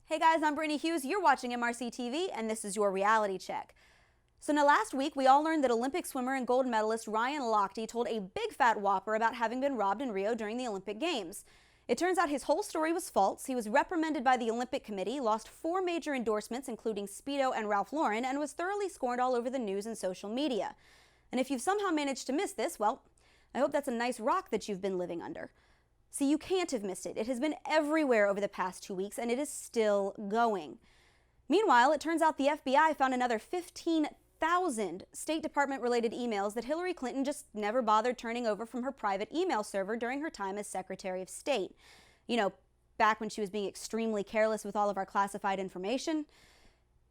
Hey guys, I'm Brittany Hughes. You're watching MRC TV, and this is your reality check. So now last week, we all learned that Olympic swimmer and gold medalist Ryan Lochte told a big fat whopper about having been robbed in Rio during the Olympic Games. It turns out his whole story was false. He was reprimanded by the Olympic Committee, lost 4 major endorsements, including Speedo and Ralph Lauren, and was thoroughly scorned all over the news and social media. And if you've somehow managed to miss this, well, I hope that's a nice rock that you've been living under. See, you can't have missed it. It has been everywhere over the past 2 weeks, and it is still going. Meanwhile, it turns out the FBI found another 15,000 State Department-related emails that Hillary Clinton just never bothered turning over from her private email server during her time as Secretary of State. You know, back when she was being extremely careless with all of our classified information.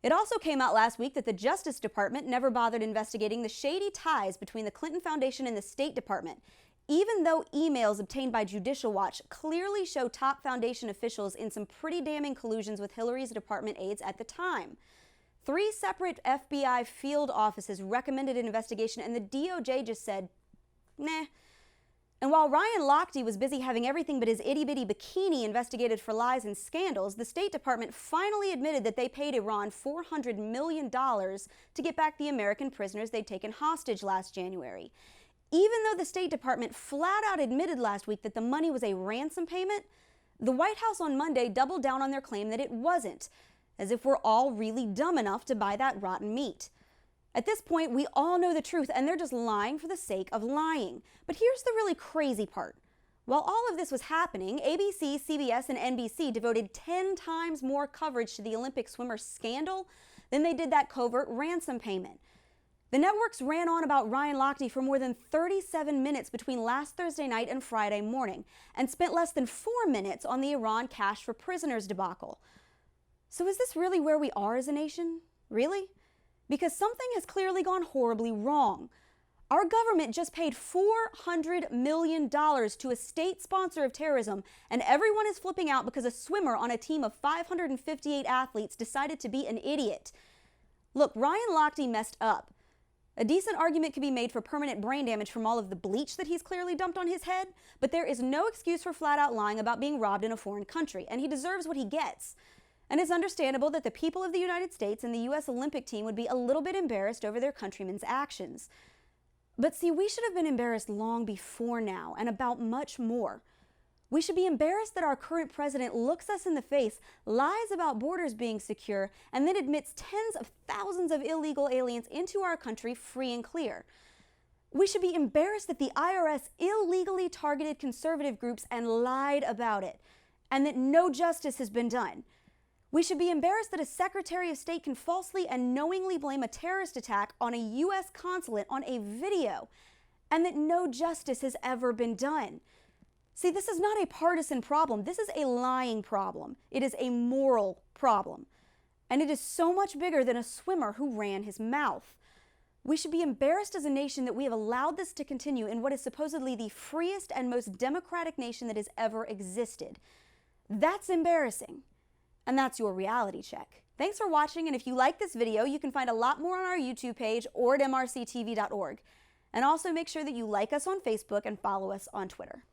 It also came out last week that the Justice Department never bothered investigating the shady ties between the Clinton Foundation and the State Department, even though emails obtained by Judicial Watch clearly show top foundation officials in some pretty damning collusions with Hillary's department aides at the time. 3 separate FBI field offices recommended an investigation, and the DOJ just said, meh. And while Ryan Lochte was busy having everything but his itty-bitty bikini investigated for lies and scandals, the State Department finally admitted that they paid Iran $400 million to get back the American prisoners they'd taken hostage last January. Even though the State Department flat out admitted last week that the money was a ransom payment, the White House on Monday doubled down on their claim that it wasn't, as if we're all really dumb enough to buy that rotten meat. At this point, we all know the truth, and they're just lying for the sake of lying. But here's the really crazy part. While all of this was happening, ABC, CBS, and NBC devoted 10 times more coverage to the Olympic swimmer scandal than they did that covert ransom payment. The networks ran on about Ryan Lochte for more than 37 minutes between last Thursday night and Friday morning, and spent less than 4 minutes on the Iran cash for prisoners debacle. So is this really where we are as a nation? Really? Because something has clearly gone horribly wrong. Our government just paid $400 million to a state sponsor of terrorism, and everyone is flipping out because a swimmer on a team of 558 athletes decided to be an idiot. Look, Ryan Lochte messed up. A decent argument could be made for permanent brain damage from all of the bleach that he's clearly dumped on his head, but there is no excuse for flat-out lying about being robbed in a foreign country, and he deserves what he gets. And it's understandable that the people of the United States and the U.S. Olympic team would be a little bit embarrassed over their countrymen's actions. But see, we should have been embarrassed long before now, and about much more. We should be embarrassed that our current president looks us in the face, lies about borders being secure, and then admits tens of thousands of illegal aliens into our country free and clear. We should be embarrassed that the IRS illegally targeted conservative groups and lied about it, and that no justice has been done. We should be embarrassed that a Secretary of State can falsely and knowingly blame a terrorist attack on a U.S. consulate on a video, and that no justice has ever been done. See, this is not a partisan problem. This is a lying problem. It is a moral problem. And it is so much bigger than a swimmer who ran his mouth. We should be embarrassed as a nation that we have allowed this to continue in what is supposedly the freest and most democratic nation that has ever existed. That's embarrassing. And that's your reality check. Thanks for watching, and if you like this video, you can find a lot more on our YouTube page or at mrctv.org. And also make sure that you like us on Facebook and follow us on Twitter.